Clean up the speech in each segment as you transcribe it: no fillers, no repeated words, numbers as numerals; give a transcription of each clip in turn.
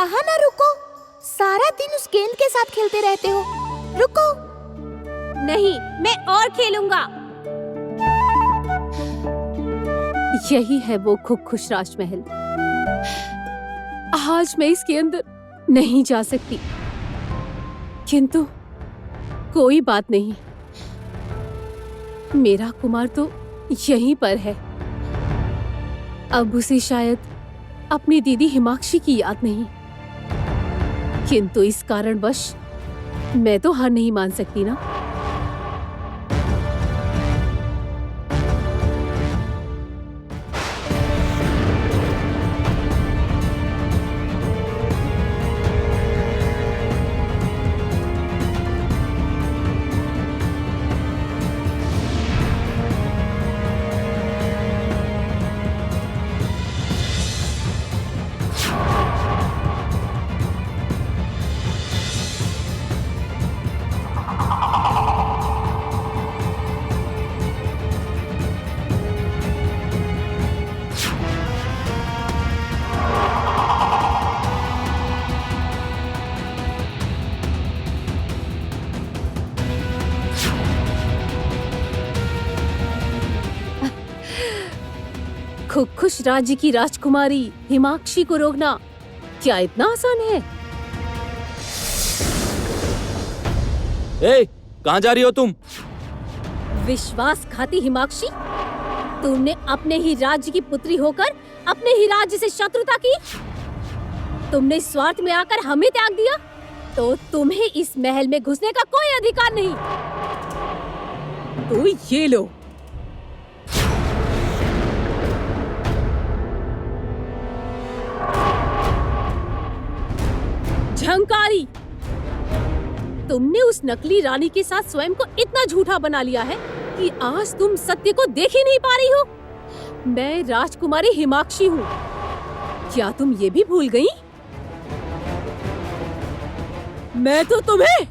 कहा ना रुको। सारा दिन उस गेंद के साथ खेलते रहते हो। रुको। नहीं, मैं और खेलूंगा। यही है वो खुश राजमहल। आज मैं इसके अंदर नहीं जा सकती, किंतु कोई बात नहीं, मेरा कुमार तो यहीं पर है। अब उसे शायद अपनी दीदी हिमाक्षी की याद नहीं, किंतु इस कारणवश मैं तो हार नहीं मान सकती ना। खुश राज्य की राजकुमारी हिमाक्षी को रोकना क्या इतना आसान है? ए, कहाँ जा रही हो तुम? विश्वासघाती हिमाक्षी, तुमने अपने ही राज्य की पुत्री होकर अपने ही राज्य से शत्रुता की। तुमने स्वार्थ में आकर हमें त्याग दिया, तो तुम्हें इस महल में घुसने का कोई अधिकार नहीं। तो ये लो। झंकारी, तुमने उस नकली रानी के साथ स्वयं को इतना झूठा बना लिया है कि आज तुम सत्य को देख ही नहीं पा रही हो। मैं राजकुमारी हिमाक्षी हूँ, क्या तुम ये भी भूल गई? मैं तो तुम्हें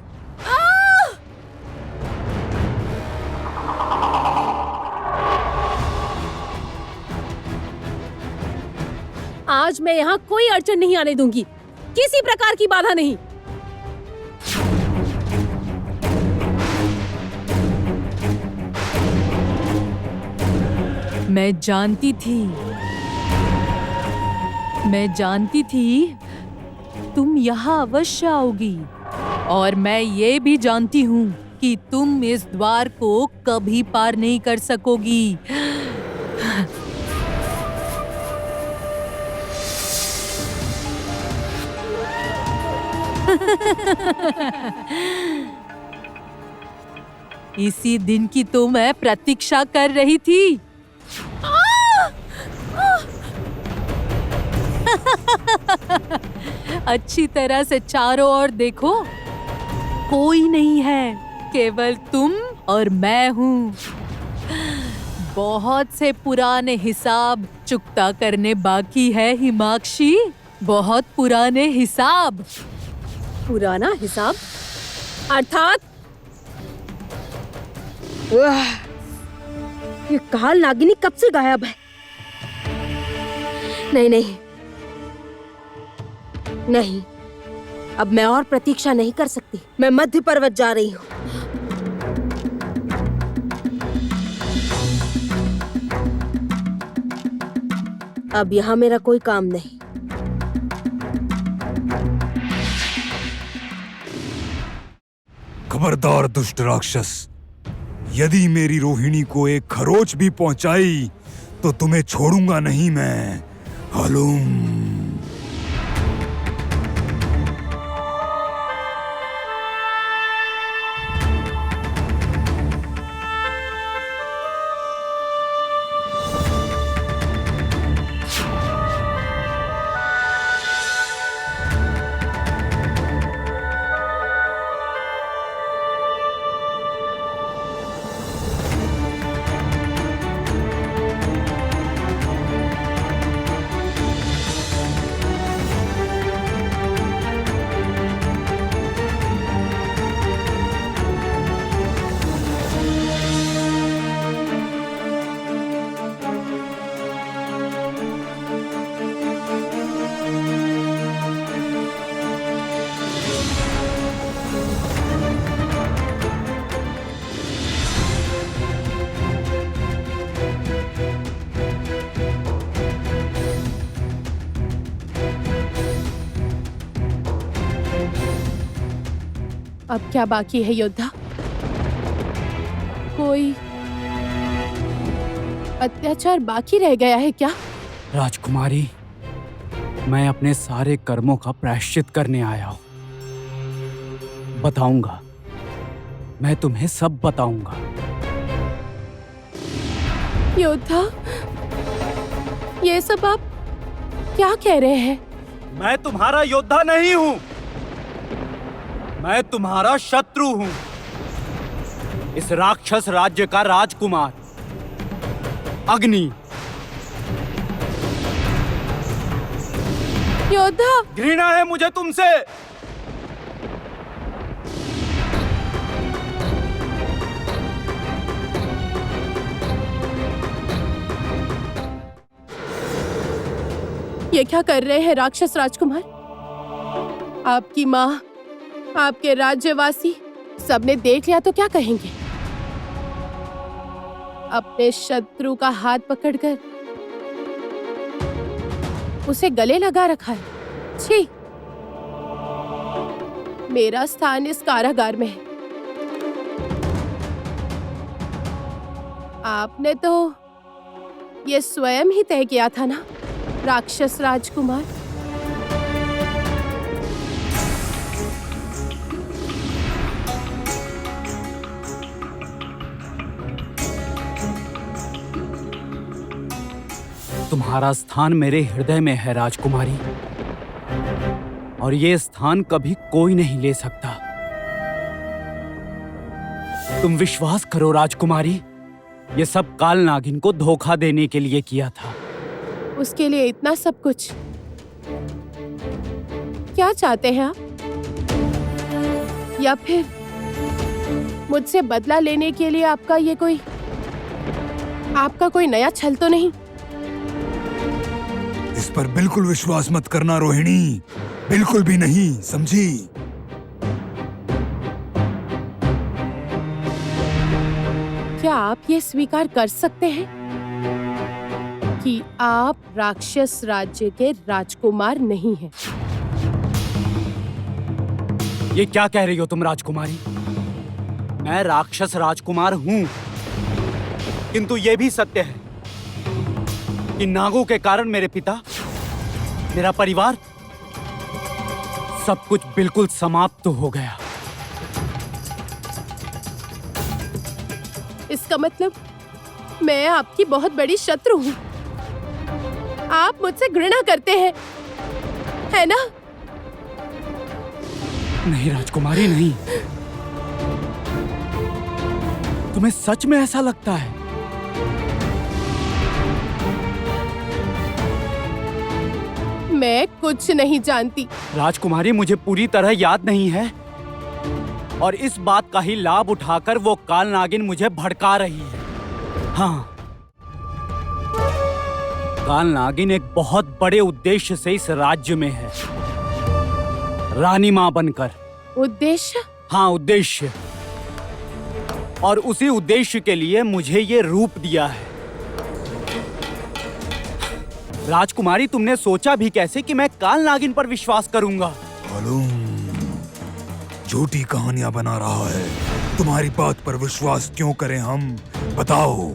आज मैं यहाँ कोई अड़चन नहीं आने दूंगी, किसी प्रकार की बाधा नहीं। मैं जानती थी तुम यहाँ अवश्य आओगी, और मैं ये भी जानती हूँ कि तुम इस द्वार को कभी पार नहीं कर सकोगी। इसी दिन की तो मैं प्रतीक्षा कर रही थी। अच्छी तरह से चारों ओर देखो, कोई नहीं है, केवल तुम और मैं हूँ। बहुत से पुराने हिसाब चुकता करने बाकी है हिमाक्षी, बहुत पुराने हिसाब। पुराना हिसाब अर्थात? ये काल नागिनी कब से गायब है? नहीं, अब मैं और प्रतीक्षा नहीं कर सकती। मैं मध्य पर्वत जा रही हूँ। अब यहाँ मेरा कोई काम नहीं। खबरदार दुष्ट राक्षस, यदि मेरी रोहिणी को एक खरोच भी पहुंचाई तो तुम्हें छोड़ूंगा नहीं मैं। हलूम। अब क्या बाकी है योद्धा? कोई अत्याचार बाकी रह गया है क्या? राजकुमारी, मैं अपने सारे कर्मों का प्रायश्चित करने आया हूँ। बताऊंगा, मैं तुम्हें सब बताऊंगा। योद्धा, ये सब आप क्या कह रहे हैं? मैं तुम्हारा योद्धा नहीं हूँ, मैं तुम्हारा शत्रु हूँ। इस राक्षस राज्य का राजकुमार अग्नि। योद्धा, घृणा है मुझे तुमसे। ये क्या कर रहे हैं राक्षस राजकुमार? आपकी माँ, आपके राज्यवासी सबने देख लिया तो क्या कहेंगे? अपने शत्रु का हाथ पकड़कर उसे गले लगा रखा है। छी! मेरा स्थान इस कारागार में है। आपने तो ये स्वयं ही तय किया था ना, राक्षस राजकुमार? तुम्हारा स्थान मेरे हृदय में है राजकुमारी, और ये स्थान कभी कोई नहीं ले सकता। तुम विश्वास करो राजकुमारी, ये सब काल नागिन को धोखा देने के लिए किया था। उसके लिए इतना सब कुछ? क्या चाहते हैं आप? या फिर मुझसे बदला लेने के लिए आपका कोई नया छल तो नहीं? इस पर बिल्कुल विश्वास मत करना रोहिणी, बिल्कुल भी नहीं, समझी? क्या आप ये स्वीकार कर सकते हैं कि आप राक्षस राज्य के राजकुमार नहीं हैं? ये क्या कह रही हो तुम राजकुमारी? मैं राक्षस राजकुमार हूं, किंतु ये भी सत्य है कि नागों के कारण मेरे पिता, मेरा परिवार, सब कुछ बिल्कुल समाप्त हो गया। इसका मतलब मैं आपकी बहुत बड़ी शत्रु हूँ। आप मुझसे घृणा करते हैं, है ना? नहीं राजकुमारी, नहीं। तुम्हें सच में ऐसा लगता है? मैं कुछ नहीं जानती। राजकुमारी, मुझे पूरी तरह याद नहीं है, और इस बात का ही लाभ उठाकर वो काल नागिन मुझे भड़का रही है। हाँ, काल नागिन एक बहुत बड़े उद्देश्य से इस राज्य में है, रानी माँ बनकर। उद्देश्य? हाँ, उद्देश्य। और उसी उद्देश्य के लिए मुझे ये रूप दिया है। राजकुमारी, तुमने सोचा भी कैसे कि मैं काल नागिन पर विश्वास करूंगा? मालूम, झूठी कहानियां बना रहा है। तुम्हारी बात पर विश्वास क्यों करें हम, बताओ।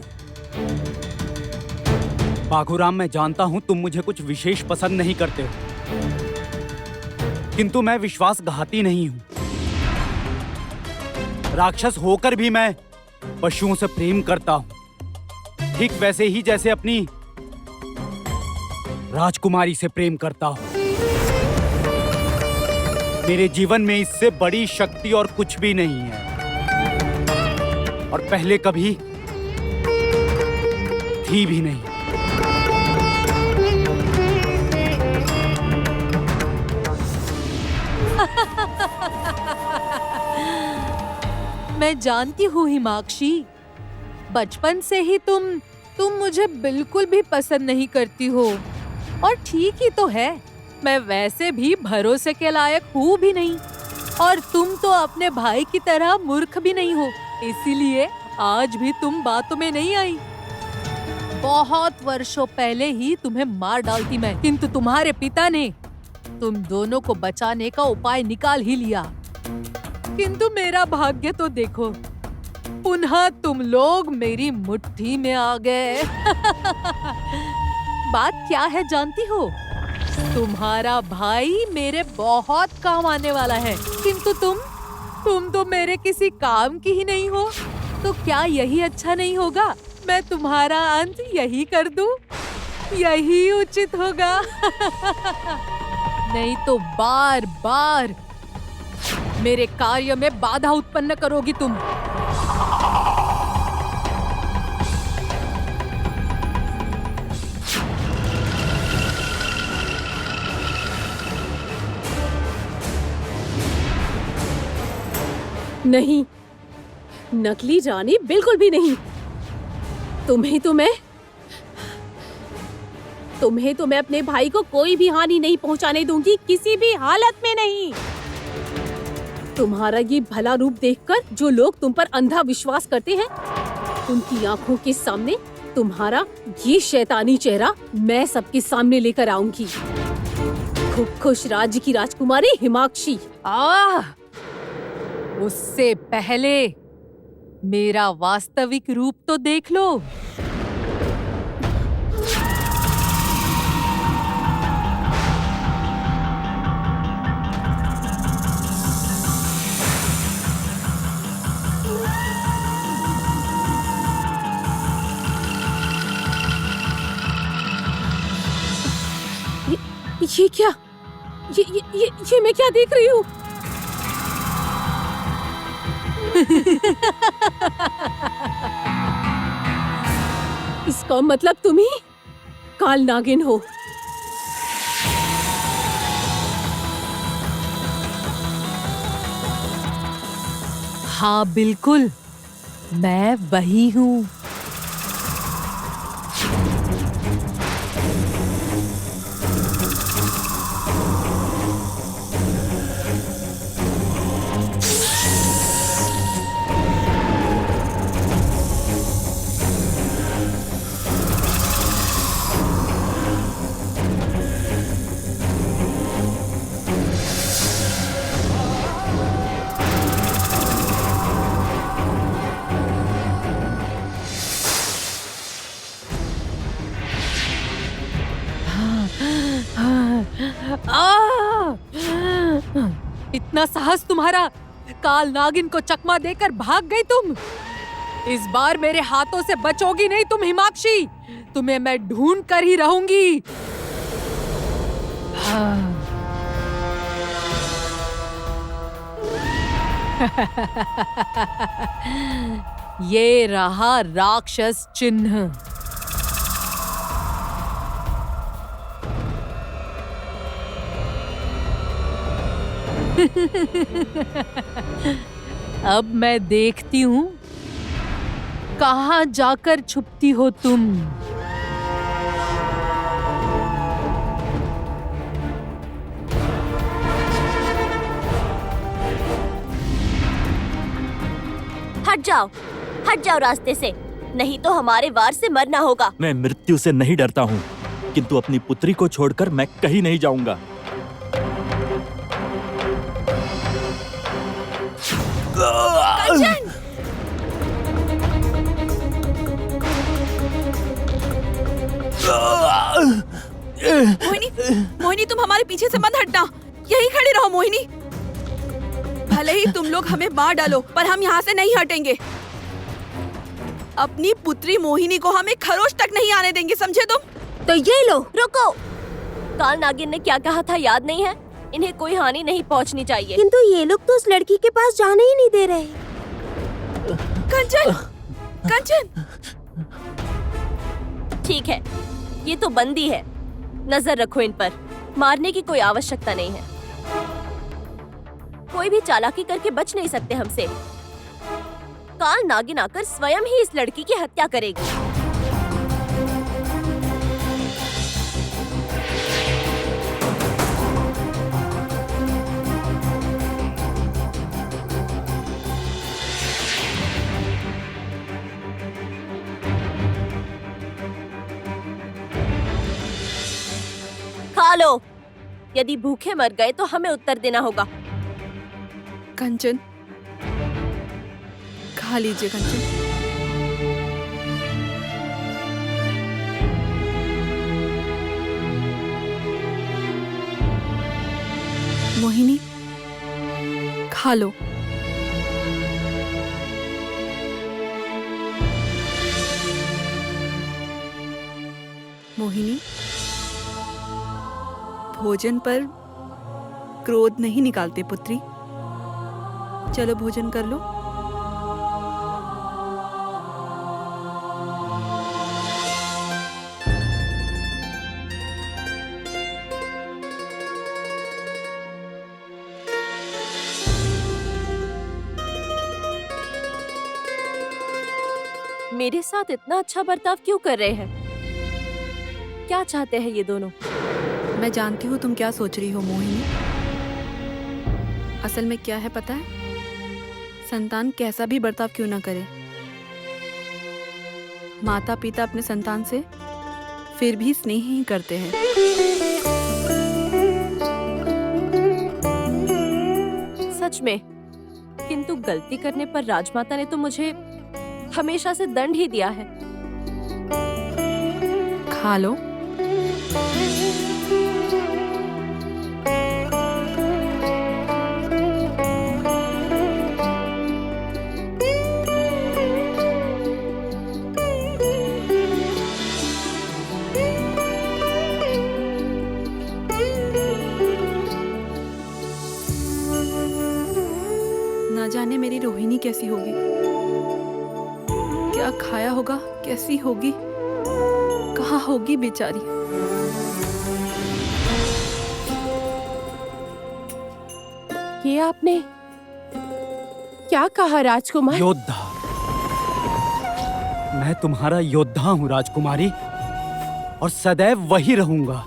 बाघूराम, मैं जानता हूं तुम मुझे कुछ विशेष पसंद नहीं करते हो, किंतु मैं विश्वासघाती नहीं हूं। राक्षस होकर भी मैं पशुओं से प्रेम करता हूं, ठीक वैसे ही जैसे अपनी राजकुमारी से प्रेम करता हूं। मेरे जीवन में इससे बड़ी शक्ति और कुछ भी नहीं है, और पहले कभी थी भी नहीं। मैं जानती हूँ हिमाक्षी, बचपन से ही तुम मुझे बिल्कुल भी पसंद नहीं करती हो, और ठीक ही तो है। मैं वैसे भी भरोसे के लायक हूँ भी नहीं, और तुम तो अपने भाई की तरह मूर्ख भी नहीं हो, इसीलिए आज भी तुम बातों में नहीं आई। बहुत वर्षों पहले ही तुम्हें मार डालती मैं, किंतु तुम्हारे पिता ने तुम दोनों को बचाने का उपाय निकाल ही लिया। किंतु मेरा भाग्य तो देखो, पुनः तुम लोग मेरी मुट्ठी में आ गए। बात क्या है जानती हो? तुम्हारा भाई मेरे बहुत काम आने वाला है, किंतु तुम तो मेरे किसी काम की ही नहीं हो। तो क्या यही अच्छा नहीं होगा? मैं तुम्हारा अंत यही कर दूं? यही उचित होगा। नहीं तो बार बार मेरे कार्य में बाधा उत्पन्न करोगी तुम। नहीं, नकली रानी बिल्कुल भी नहीं। तुम्हें तो मैं अपने भाई को कोई भी हानि नहीं पहुंचाने दूंगी, किसी भी हालत में नहीं। तुम्हारा ये भला रूप देखकर जो लोग तुम पर अंधा विश्वास करते हैं, उनकी आंखों के सामने तुम्हारा ये शैतानी चेहरा मैं सबके सामने लेकर आऊंगी। खूब खुश राज्य की राजकुमारी हिमाक्षी। उससे पहले मेरा वास्तविक रूप तो देख लो। ये क्या? ये मैं क्या देख रही हूँ? इसका मतलब तुम ही काल नागिन हो। हाँ बिल्कुल, मैं वही हूँ। इतना साहस तुम्हारा! काल नागिन को चकमा देकर भाग गई तुम। इस बार मेरे हाथों से बचोगी नहीं तुम हिमाक्षी। तुम्हें मैं ढूंढ कर ही रहूंगी। ये रहा राक्षस चिन्ह। अब मैं देखती हूँ कहाँ जाकर छुपती हो तुम। हट जाओ रास्ते से, नहीं तो हमारे वार से मरना होगा। मैं मृत्यु से नहीं डरता हूँ, किंतु अपनी पुत्री को छोड़कर मैं कहीं नहीं जाऊंगा। कंचन! मोहिनी तुम हमारे पीछे से मत हटना, यही खड़ी रहो मोहिनी। भले ही तुम लोग हमें मार डालो, पर हम यहाँ से नहीं हटेंगे। अपनी पुत्री मोहिनी को हमें खरोच तक नहीं आने देंगे, समझे तुम? तो ये लो, रुको। काल नागिन ने क्या कहा था याद नहीं है? इन्हें कोई हानि नहीं पहुंचनी चाहिए। किंतु ये लोग तो उस लड़की के पास जाने ही नहीं दे रहे। कंचन! कंचन! ठीक है, ये तो बंदी है, नजर रखो इन पर। मारने की कोई आवश्यकता नहीं है। कोई भी चालाकी करके बच नहीं सकते हमसे। काल नागिन आकर स्वयं ही इस लड़की की हत्या करेगी। खा लो। यदि भूखे मर गए तो हमें उत्तर देना होगा। कंचन, खा लीजिए कंचन। मोहिनी, खा लो। मोहिनी, भोजन पर क्रोध नहीं निकालते पुत्री। चलो भोजन कर लो। मेरे साथ इतना अच्छा बर्ताव क्यों कर रहे हैं? क्या चाहते हैं ये दोनों? मैं जानती हूँ तुम क्या सोच रही हो मोहिनी। असल में क्या है पता है? संतान कैसा भी बर्ताव क्यों ना करे, माता पिता अपने संतान से फिर भी स्नेह ही करते हैं। सच में, किंतु गलती करने पर राजमाता ने तो मुझे हमेशा से दंड ही दिया है। खा लो। ना जाने मेरी रोहिणी कैसी होगी, क्या खाया होगा, कैसी होगी, कहाँ होगी बेचारी। ये आपने क्या कहा राजकुमार? योद्धा। मैं तुम्हारा योद्धा हूं राजकुमारी, और सदैव वही रहूंगा।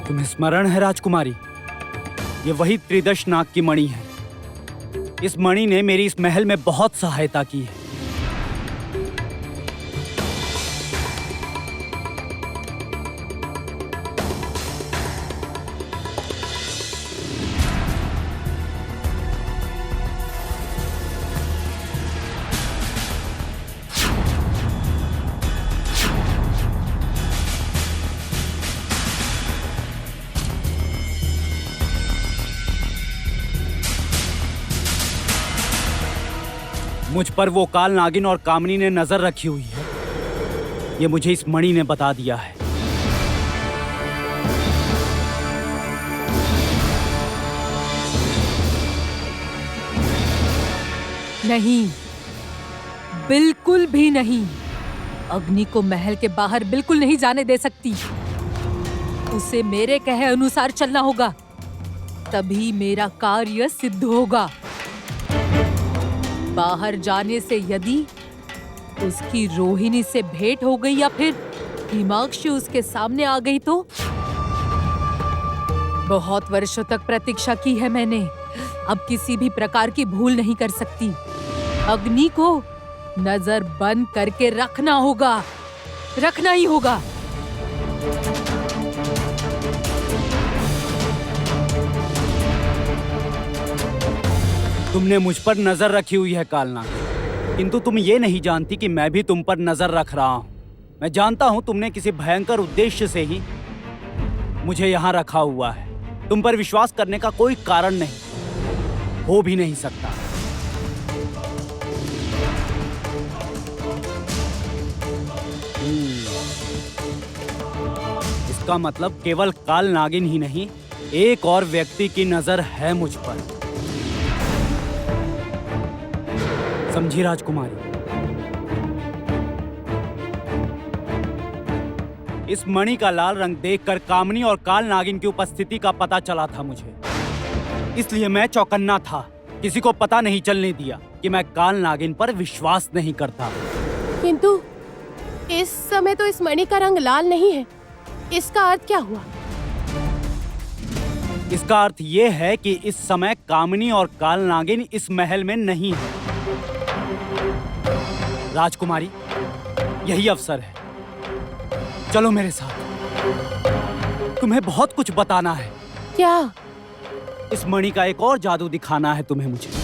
तुम्हें स्मरण है राजकुमारी, ये वही त्रिदश नाग की मणि है। इस मणि ने मेरी इस महल में बहुत सहायता की है। मुझ पर वो काल नागिन और कामनी ने नजर रखी हुई है, ये मुझे इस मणि ने बता दिया है। नहीं, बिल्कुल भी नहीं। अग्नि को महल के बाहर बिल्कुल नहीं जाने दे सकती। उसे मेरे कहे अनुसार चलना होगा, तभी मेरा कार्य सिद्ध होगा। बाहर जाने से यदि उसकी रोहिणी से भेंट हो गई या फिर हिमाक्षी उसके सामने आ गई तो? बहुत वर्षों तक प्रतीक्षा की है मैंने, अब किसी भी प्रकार की भूल नहीं कर सकती। अग्नि को नजर बंद करके रखना होगा, रखना ही होगा। तुमने मुझ पर नजर रखी हुई है कालनाग, किंतु तुम ये नहीं जानती कि मैं भी तुम पर नजर रख रहा हूं। मैं जानता हूं तुमने किसी भयंकर उद्देश्य से ही मुझे यहां रखा हुआ है। तुम पर विश्वास करने का कोई कारण नहीं, हो भी नहीं सकता। इसका मतलब केवल काल नागिन ही नहीं, एक और व्यक्ति की नजर है मुझ पर। समझी राजकुमारी? इस मणि का लाल रंग देखकर कामनी और काल नागिन की उपस्थिति का पता चला था मुझे, इसलिए मैं चौकन्ना था। किसी को पता नहीं चलने दिया कि मैं काल नागिन पर विश्वास नहीं करता। किंतु इस समय तो इस मणि का रंग लाल नहीं है, इसका अर्थ क्या हुआ? इसका अर्थ ये है कि इस समय कामनी और काल नागिन इस महल में नहीं है। राजकुमारी, यही अवसर है। चलो मेरे साथ, तुम्हें बहुत कुछ बताना है। क्या? इस मणि का एक और जादू दिखाना है तुम्हें मुझे।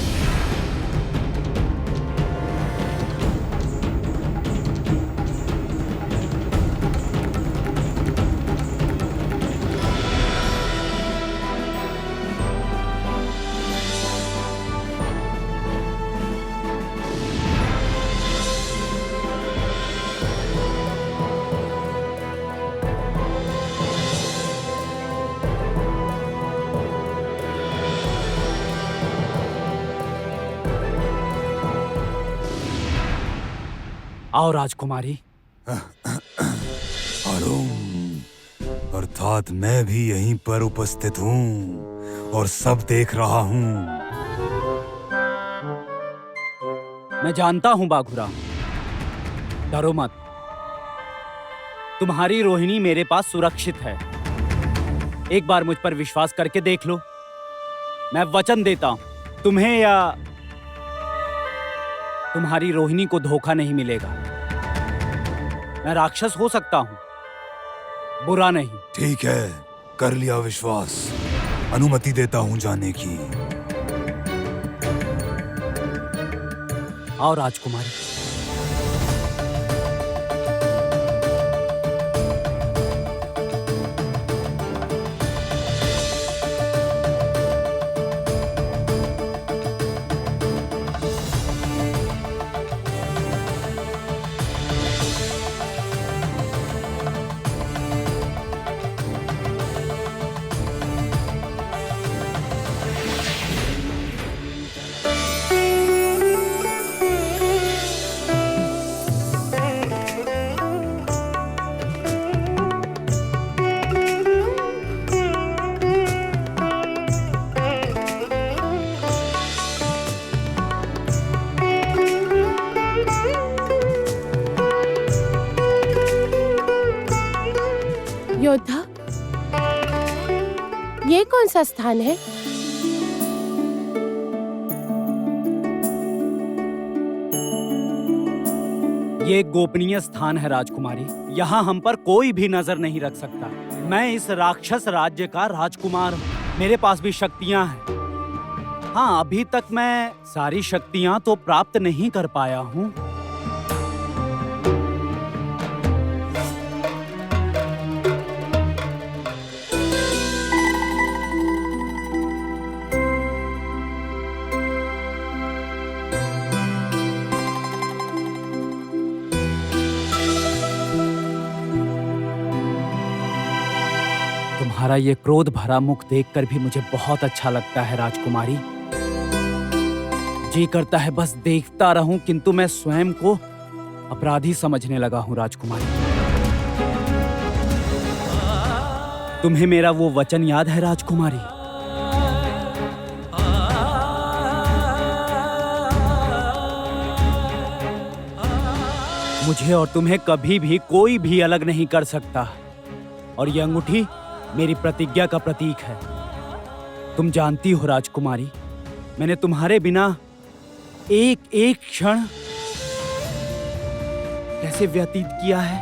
आओ राजकुमारी। हलुम, अर्थात मैं भी यहीं पर उपस्थित हूँ और सब देख रहा हूँ। मैं जानता हूं बाघुराम, डरो मत। तुम्हारी रोहिणी मेरे पास सुरक्षित है। एक बार मुझ पर विश्वास करके देख लो। मैं वचन देता हूं, तुम्हें या तुम्हारी रोहिणी को धोखा नहीं मिलेगा। मैं राक्षस हो सकता हूं, बुरा नहीं। ठीक है, कर लिया विश्वास। अनुमति देता हूँ जाने की। आओ राजकुमारी। योद्धा, ये कौन सा स्थान है? ये एक गोपनीय स्थान है राजकुमारी। यहाँ हम पर कोई भी नजर नहीं रख सकता। मैं इस राक्षस राज्य का राजकुमार हूँ। मेरे पास भी शक्तियाँ हैं। हाँ, अभी तक मैं सारी शक्तियाँ तो प्राप्त नहीं कर पाया हूँ। तुम्हारा ये क्रोध भरा मुख देखकर भी मुझे बहुत अच्छा लगता है राजकुमारी। जी करता है बस देखता रहूं, किंतु मैं स्वयं को अपराधी समझने लगा हूं राजकुमारी। तुम्हें मेरा वो वचन याद है राजकुमारी? मुझे और तुम्हें कभी भी कोई भी अलग नहीं कर सकता। और ये अंगूठी मेरी प्रतिज्ञा का प्रतीक है। तुम जानती हो राजकुमारी, मैंने तुम्हारे बिना एक एक क्षण कैसे व्यतीत किया है।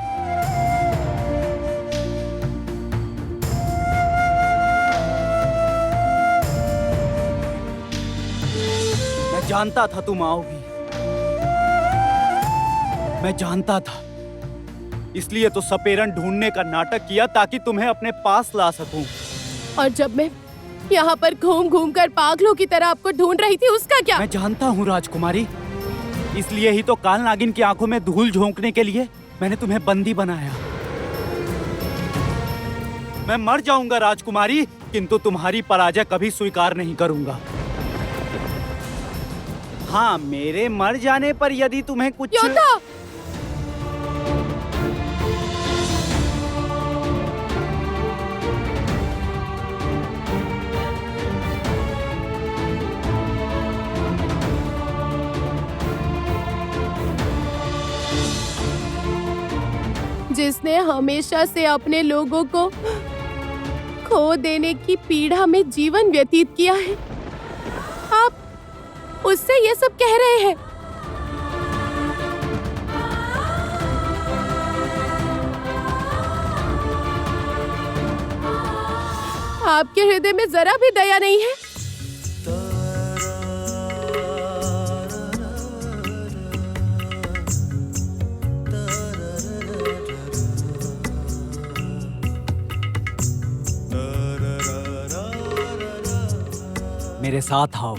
मैं जानता था तुम आओगी। मैं जानता था, इसलिए तो सपेरन ढूंढने का नाटक किया ताकि तुम्हें अपने पास ला सकूं। और जब मैं यहाँ पर घूम घूम कर पागलों की तरह आपको ढूंढ रही थी, उसका क्या? मैं जानता हूँ राजकुमारी, इसलिए ही तो काल नागिन की आंखों में धूल झोंकने के लिए मैंने तुम्हें बंदी बनाया। मैं मर जाऊंगा राजकुमारी, किंतु तुम्हारी पराजय कभी स्वीकार नहीं करूंगा। हाँ, मेरे मर जाने पर यदि तुम्हें कुछ योद्धा! जिसने हमेशा से अपने लोगों को खो देने की पीड़ा में जीवन व्यतीत किया है, आप उससे ये सब कह रहे हैं? आपके हृदय में जरा भी दया नहीं है? मेरे साथ आओ।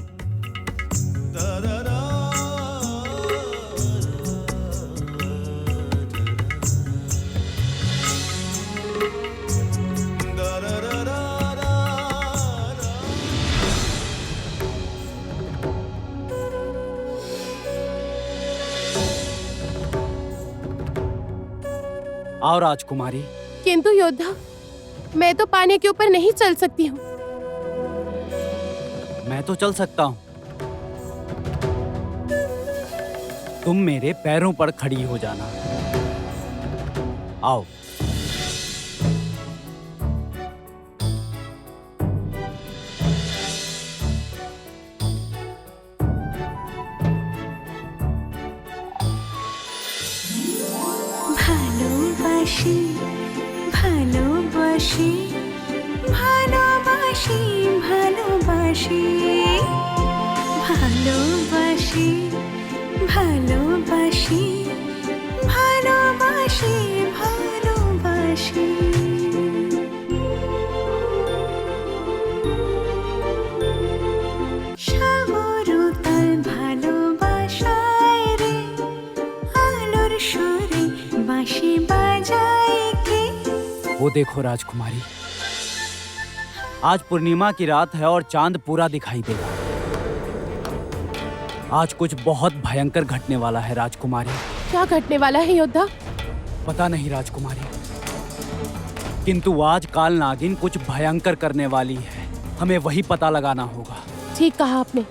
आओ राजकुमारी। किंतु योद्धा, मैं तो पानी के ऊपर नहीं चल सकती हूँ। मैं तो चल सकता हूँ। तुम मेरे पैरों पर खड़ी हो जाना। आओ। ভালোবাসি ভালোবাসি ভালোবাসি ভালোবাসি ভালোবাসি ভালোবাসি ভালোবাসি ভালোবাসি সাগরতল ভালোবাসায় রে আলোর সুরে বাঁশি বাজায় কে। वो देखो राजकुमारी, आज पूर्णिमा की रात है और चांद पूरा दिखाई देगा। आज कुछ बहुत भयंकर घटने वाला है राजकुमारी। क्या घटने वाला है योद्धा? पता नहीं राजकुमारी, किंतु आज काल नागिन कुछ भयंकर करने वाली है। हमें वही पता लगाना होगा। ठीक कहा आपने।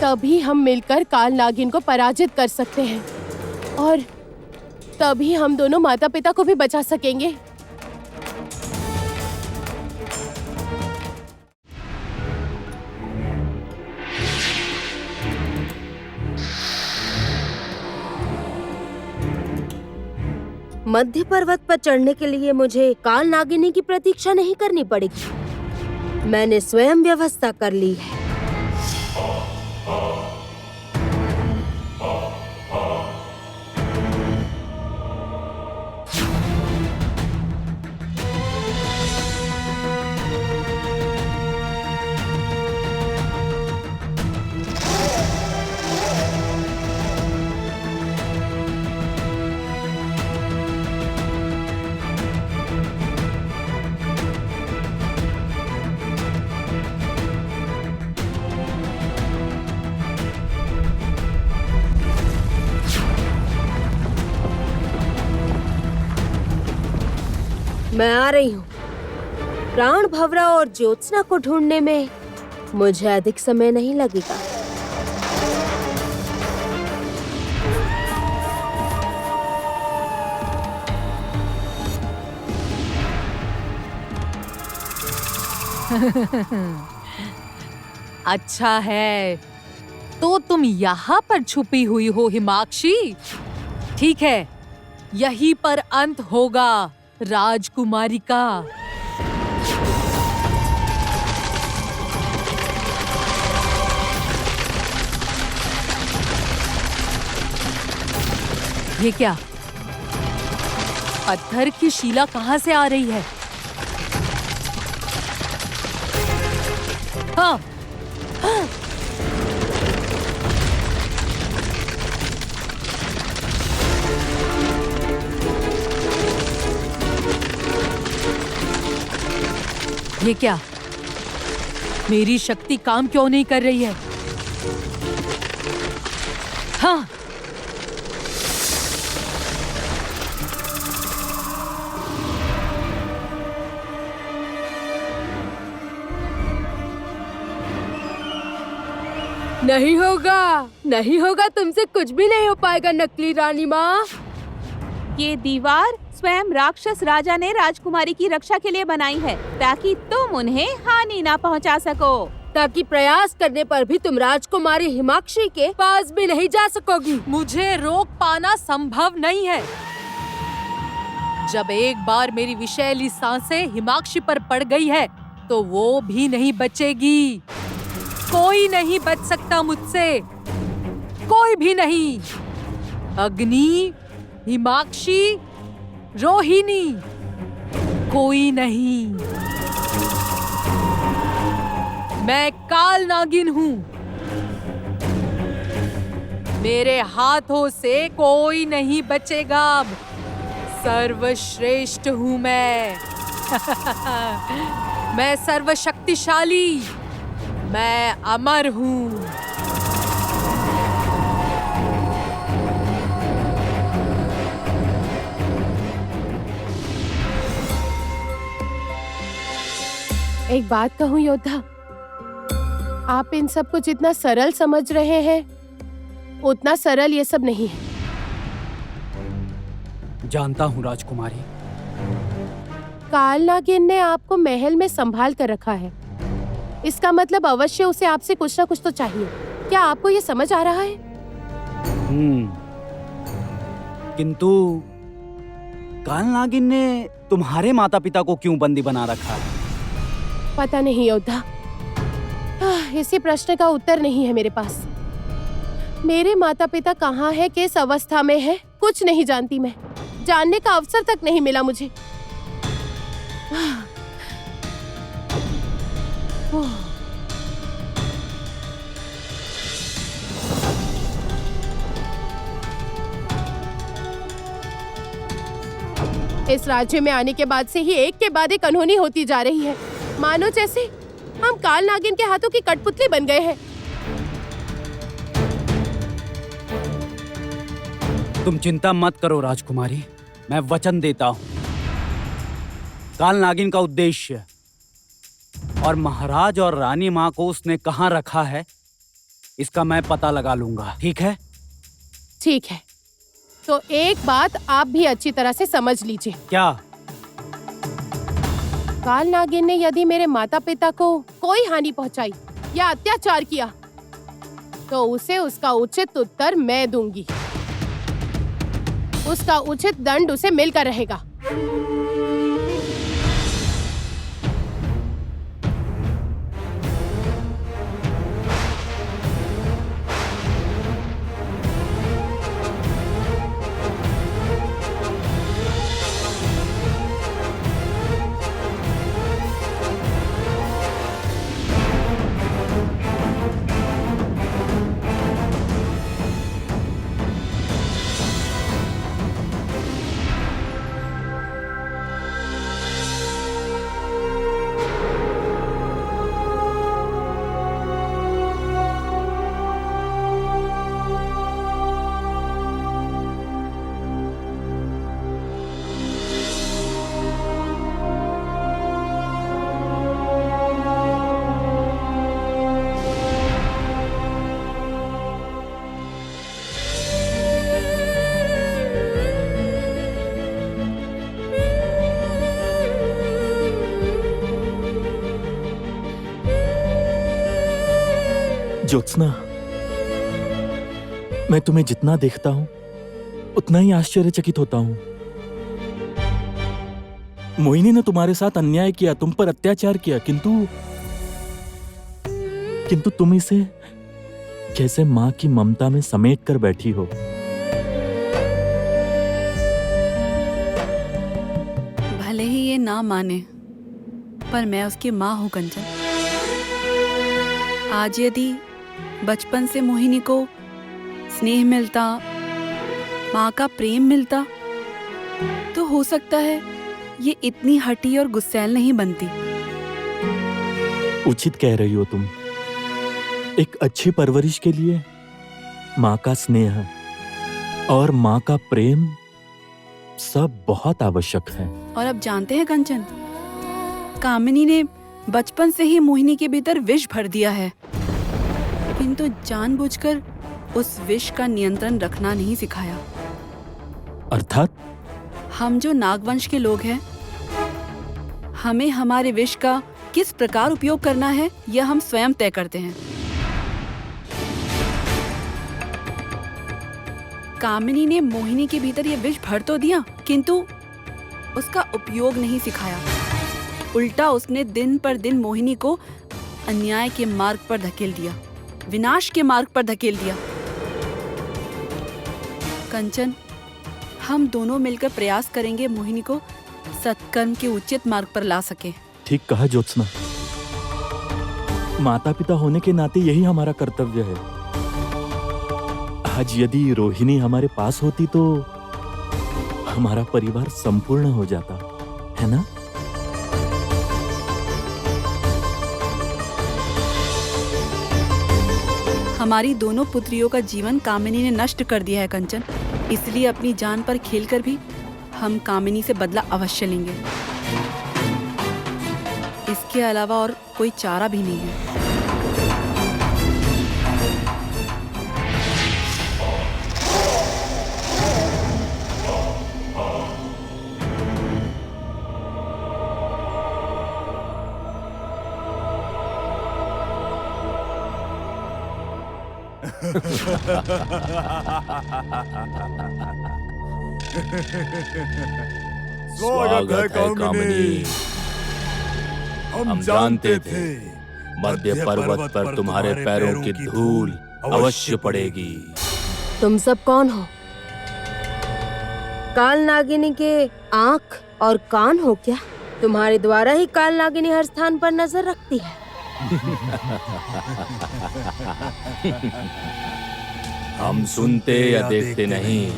तभी हम मिलकर काल नागिन को पराजित कर सकते हैं और तभी हम दोनों माता पिता को भी बचा सकेंगे। मध्य पर्वत पर चढ़ने के लिए मुझे काल नागिनी की प्रतीक्षा नहीं करनी पड़ेगी। मैंने स्वयं व्यवस्था कर ली है। मैं आ रही हूँ। प्राण भवरा और ज्योत्सना को ढूंढने में मुझे अधिक समय नहीं लगेगा। अच्छा है, तो तुम यहाँ पर छुपी हुई हो हिमाक्षी। ठीक है, यहीं पर अंत होगा राजकुमारी का। ये क्या? पत्थर की शिला कहाँ से आ रही है? हाँ, ये क्या? मेरी शक्ति काम क्यों नहीं कर रही है? हाँ, नहीं होगा, नहीं होगा, तुमसे कुछ भी नहीं हो पाएगा नकली रानी माँ। ये दीवार स्वयं राक्षस राजा ने राजकुमारी की रक्षा के लिए बनाई है, ताकि तुम उन्हें हानि ना पहुंचा सको। ताकि प्रयास करने पर भी तुम राजकुमारी हिमाक्षी के पास भी नहीं जा सकोगी। मुझे रोक पाना संभव नहीं है। जब एक बार मेरी विषैली सांसें हिमाक्षी पर पड़ गई है, तो वो भी नहीं बचेगी। कोई नहीं बच सकता मुझसे, कोई भी नहीं। अग्नि, हिमाक्षी, रोहिणी, कोई नहीं। मैं काल नागिन हूँ। मेरे हाथों से कोई नहीं बचेगा अब। सर्वश्रेष्ठ हूँ मैं। मैं सर्वशक्तिशाली, मैं अमर हूँ। एक बात कहूँ योद्धा, आप इन सब को जितना सरल समझ रहे हैं उतना सरल ये सब नहीं है। जानता हूँ राजकुमारी। काल नागिन ने आपको महल में संभाल कर रखा है, इसका मतलब अवश्य उसे आपसे कुछ ना कुछ तो चाहिए। क्या आपको ये समझ आ रहा है? किंतु काल नागिन ने तुम्हारे माता पिता को क्यों बंदी बना रखा है? पता नहीं योद्धा, इसी प्रश्न का उत्तर नहीं है मेरे पास। मेरे माता पिता कहाँ है, किस अवस्था में है, कुछ नहीं जानती मैं। जानने का अवसर तक नहीं मिला मुझे। इस राज्य में आने के बाद से ही एक के बाद एक अनहोनी होती जा रही है, मानो जैसे हम काल नागिन के हाथों की कठपुतली बन गए हैं। तुम चिंता मत करो राजकुमारी, मैं वचन देता हूँ। काल नागिन का उद्देश्य और महाराज और रानी माँ को उसने कहाँ रखा है, इसका मैं पता लगा लूंगा। ठीक है? ठीक है, तो एक बात आप भी अच्छी तरह से समझ लीजिए। क्या? काल नागिन ने यदि मेरे माता पिता को कोई हानि पहुंचाई या अत्याचार किया तो उसे उसका उचित उत्तर मैं दूंगी। उसका उचित दंड उसे मिलकर रहेगा। ज्योत्सना, मैं तुम्हें जितना देखता हूं उतना ही आश्चर्यचकित होता हूं। मोहिनी ने तुम्हारे साथ अन्याय किया, तुम पर अत्याचार किया, किंतु तुम इसे कैसे मां की ममता में समेट कर बैठी हो। भले ही ये ना माने, पर मैं उसकी मां हूं कंचन। आज यदि बचपन से मोहिनी को स्नेह मिलता, माँ का प्रेम मिलता, तो हो सकता है ये इतनी हठी और गुस्सैल नहीं बनती। उचित कह रही हो तुम। एक अच्छी परवरिश के लिए माँ का स्नेह और माँ का प्रेम सब बहुत आवश्यक है। और अब जानते हैं कंचन, कामिनी ने बचपन से ही मोहिनी के भीतर विष भर दिया है, किंतु जानबूझकर उस विष का नियंत्रण रखना नहीं सिखाया। अर्थात? हम जो नागवंश के लोग हैं, हमें हमारे विष का किस प्रकार उपयोग करना है यह हम स्वयं तय करते हैं। कामिनी ने मोहिनी के भीतर यह विष भर तो दिया, किंतु उसका उपयोग नहीं सिखाया। उल्टा उसने दिन पर दिन मोहिनी को अन्याय के मार्ग पर धकेल दिया, विनाश के मार्ग पर धकेल दिया। कंचन, हम दोनों मिलकर प्रयास करेंगे मोहिनी को सत्कर्म के उचित मार्ग पर ला सके। ठीक कहा ज्योत्सना। माता पिता होने के नाते यही हमारा कर्तव्य है। आज यदि रोहिणी हमारे पास होती तो हमारा परिवार संपूर्ण हो जाता, है ना? हमारी दोनों पुत्रियों का जीवन कामिनी ने नष्ट कर दिया है कंचन, इसलिए अपनी जान पर खेलकर भी हम कामिनी से बदला अवश्य लेंगे। इसके अलावा और कोई चारा भी नहीं है। स्वागत है कामिनी। हम जानते थे मध्य पर्वत पर तुम्हारे पैरों की धूल अवश्य पड़ेगी। तुम सब कौन हो? काल नागिनी के आँख और कान हो क्या? तुम्हारे द्वारा ही काल नागिनी हर स्थान पर नजर रखती है। हम सुनते या देखते नहीं,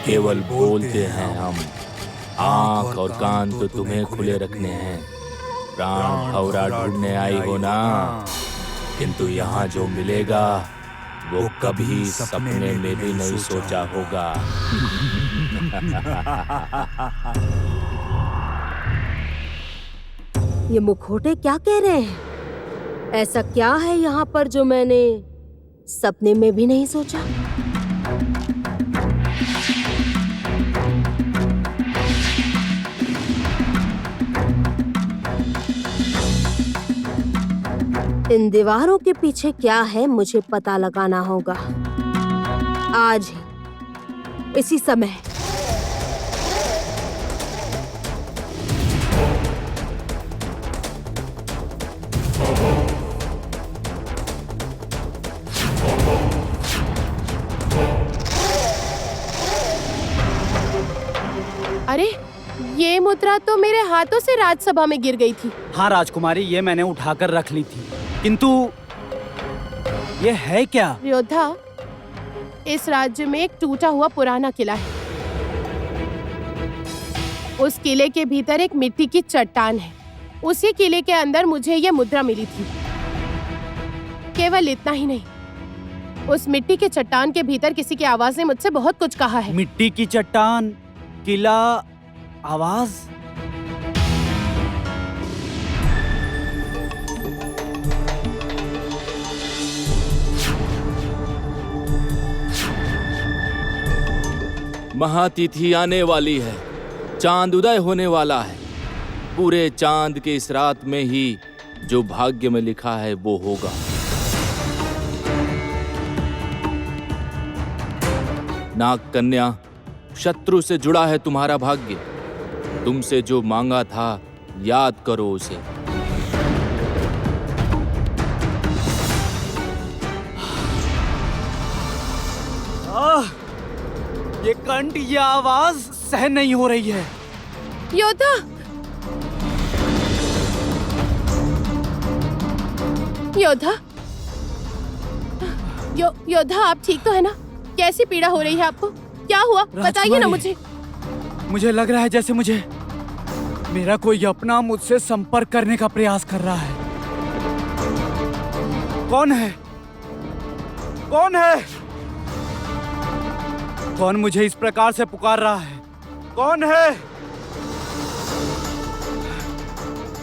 केवल बोलते हैं हम। आँख और कान तो तुम्हें खुले रखने हैं। प्राण भौरा ढूंढने आई हो ना, किंतु यहाँ जो मिलेगा वो कभी सपने में भी नहीं सोचा होगा। ये मुखौटे क्या कह रहे हैं? ऐसा क्या है यहाँ पर जो मैंने सपने में भी नहीं सोचा? इन दीवारों के पीछे क्या है मुझे पता लगाना होगा। आज ही, इसी समय। अरे, ये मुद्रा तो मेरे हाथों से राजसभा में गिर गई थी। हाँ राजकुमारी, ये मैंने उठाकर रख ली थी, किंतु ये है क्या? योद्धा, इस राज्य में एक टूटा हुआ पुराना किला है। उस किले के भीतर एक मिट्टी की चट्टान है। उसी किले के अंदर मुझे ये मुद्रा मिली थी। केवल इतना ही नहीं, उस मिट्टी के चट्टान के भीतर किसी की आवाज ने मुझसे बहुत कुछ कहा है। मिट्टी की चट्टान, किला, आवाज। महातिथि आने वाली है, चांद उदय होने वाला है। पूरे चांद के इस रात में ही जो भाग्य में लिखा है वो होगा। नाग कन्या, शत्रु से जुड़ा है तुम्हारा भाग्य। तुमसे जो मांगा था याद करो उसे। ये कंठ, ये आवाज सहन नहीं हो रही है। योद्धा, योद्धा, योद्धा, आप ठीक तो है ना? कैसी पीड़ा हो रही है आपको? क्या हुआ? बताइए ना मुझे। मुझे लग रहा है जैसे मुझे मेरा कोई अपना मुझसे संपर्क करने का प्रयास कर रहा है। कौन है? कौन है? कौन मुझे इस प्रकार से पुकार रहा है? कौन है?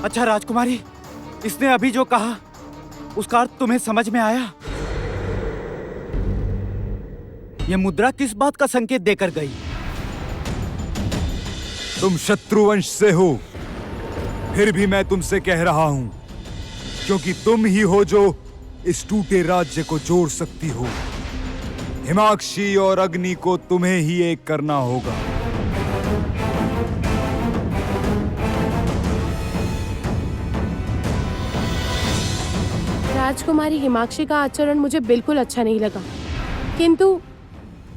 अच्छा राजकुमारी, इसने अभी जो कहा उसका अर्थ तुम्हें समझ में आया? यह मुद्रा किस बात का संकेत देकर गई? तुम शत्रुवंश से हो, फिर भी मैं तुमसे कह रहा हूं, क्योंकि तुम ही हो जो इस टूटे राज्य को जोड़ सकती हो। हिमाक्षी और अग्नि को तुम्हें ही एक करना होगा। राजकुमारी हिमाक्षी का आचरण मुझे बिल्कुल अच्छा नहीं लगा, किंतु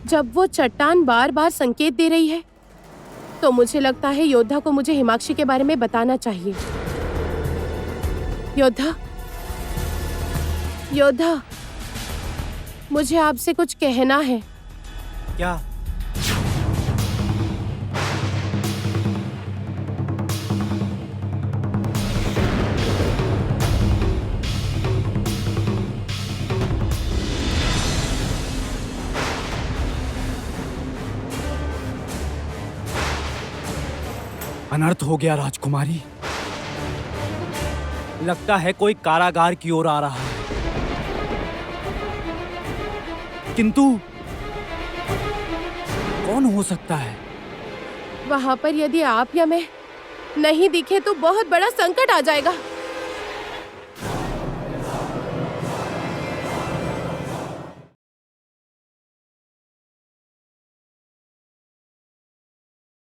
जब वो चट्टान बार बार संकेत दे रही है तो मुझे लगता है योद्धा को मुझे हिमाक्षी के बारे में बताना चाहिए। योद्धा, योद्धा, मुझे आपसे कुछ कहना है। क्या? अनर्थ हो गया राजकुमारी। लगता है कोई कारागार की ओर आ रहा है, किंतु कौन हो सकता है? वहां पर यदि आप या मैं नहीं दिखे तो बहुत बड़ा संकट आ जाएगा।